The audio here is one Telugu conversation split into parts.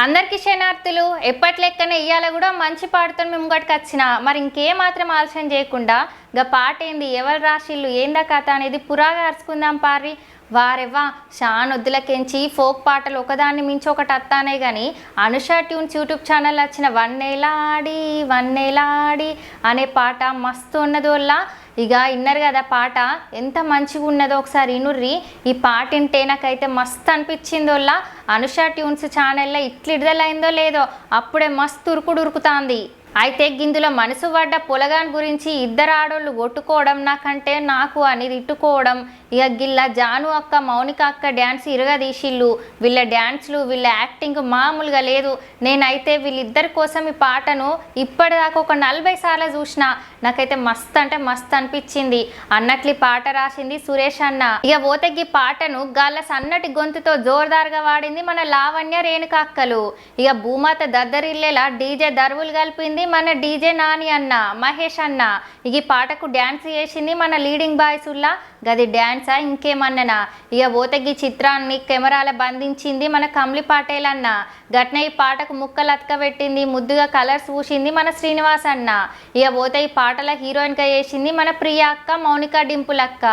అందరికీ శనార్థులు ఎప్పటి లెక్కనే ఇయ్యాల కూడా మంచి పాటతో మేము ముంగటికి వచ్చిన మరి ఇంకేమాత్రం ఆలస్యం చేయకుండా గా పాట ఏంది ఎవరు రాసిళ్ళు ఏందా కథ అనేది పురాగా అరుచుకుందాం పారి వారెవ్వా షానొద్దులకెంచి ఫోక్ పాటలు ఒకదాన్ని మించి ఒకటి అత్తానే కానీ అనుష ట్యూన్స్ యూట్యూబ్ ఛానల్ వచ్చిన వన్నేలాడి వన్నేలాడి అనే పాట మస్తు ఉన్నదోల్లా ఇక విన్నారు కదా పాట ఎంత మంచిగా ఉన్నదో ఒకసారి ఇనుర్రి ఈ పాట వింటే నాకైతే మస్తు అనిపించిందోల్లా అనుష ట్యూన్స్ ఛానల్లో ఇట్లా విడుదలైందో లేదో అప్పుడే మస్తు ఉరుకుడురుకుతాంది అయితే గిందులో మనసు పడ్డ పొలగాన్ గురించి ఇద్దరు ఆడోళ్ళు కొట్టుకోవడం నాకంటే నాకు అని తిట్టుకోవడం ఇక గిల్ల జాను అక్క మౌనిక అక్క డ్యాన్స్ ఇరగదీసిళ్ళు వీళ్ళ డ్యాన్స్లు వీళ్ళ యాక్టింగ్ మామూలుగా లేదు నేనైతే వీళ్ళిద్దరి కోసం ఈ పాటను ఇప్పటిదాకా ఒక 40 సార్లు చూసిన నాకైతే మస్తు అంటే మస్తు అనిపించింది అన్నట్లు పాట రాసింది సురేష్ అన్న ఇక పోతెగ్గి పాటను గాళ్ళ సన్నటి గొంతుతో జోర్దార్గా వాడింది మన లావణ్య రేణుక అక్కలు ఇక భూమాత దద్దరిల్లేలా డీజే దర్వులు కలిపింది మన డీజే నాని అన్న మహేష్ అన్న ఇక ఈ పాటకు డ్యాన్స్ చేసింది మన లీడింగ్ బాయ్స్ ఉల్లా గది డ్యాన్సా ఇంకేమన్ననా ఇక పోతెగ్గి చిత్రాన్ని కెమెరాల బంధించింది మన కమ్లి పాటేల్ అన్న గట్న ఈ పాటకు ముక్కలు అతకబెట్టింది ముద్దుగా కలర్స్ పూసింది మన శ్రీనివాస్ అన్న ఇక పోతే ఈ పాటల హీరోయిన్గా చేసింది మన ప్రియా అక్క మౌనిక డింపుల్ అక్క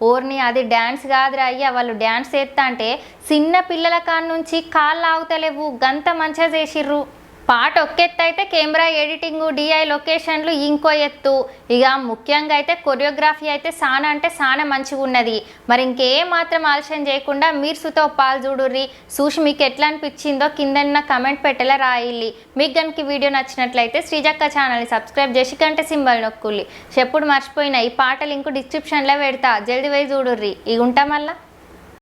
ఓర్ని అది డ్యాన్స్ కాదురా అయ్యా వాళ్ళు డ్యాన్స్ చేస్తా అంటే చిన్న పిల్లల కాడ నుంచి కాళ్ళు ఆగుతలేవు గంత మంచిగా చేసిర్రు పాట ఒక్కెత్తు అయితే కెమెరా ఎడిటింగు డిఐ లొకేషన్లు ఇంకో ఎత్తు ఇక ముఖ్యంగా అయితే కొరియోగ్రఫీ అయితే సానా అంటే సానా మంచిగా ఉన్నది మరి ఇంకేం మాత్రం ఆలస్యం చేయకుండా మీరు సుతో పాలు చూడుర్రి చూసి మీకు ఎట్లా అనిపించిందో కింద కమెంట్ పెట్టేలా రాయిల్లి మీకు కనుక వీడియో నచ్చినట్లయితే శ్రీజక్క ఛానల్ని సబ్స్క్రైబ్ చేసి గంట సింబల్ నొక్కుల్లి చెప్పుడు మర్చిపోయినా ఈ పాట లింక్ డిస్క్రిప్షన్లో పెడతా జల్దీ పోయి చూడుర్రి ఇక ఉంటాం మళ్ళా.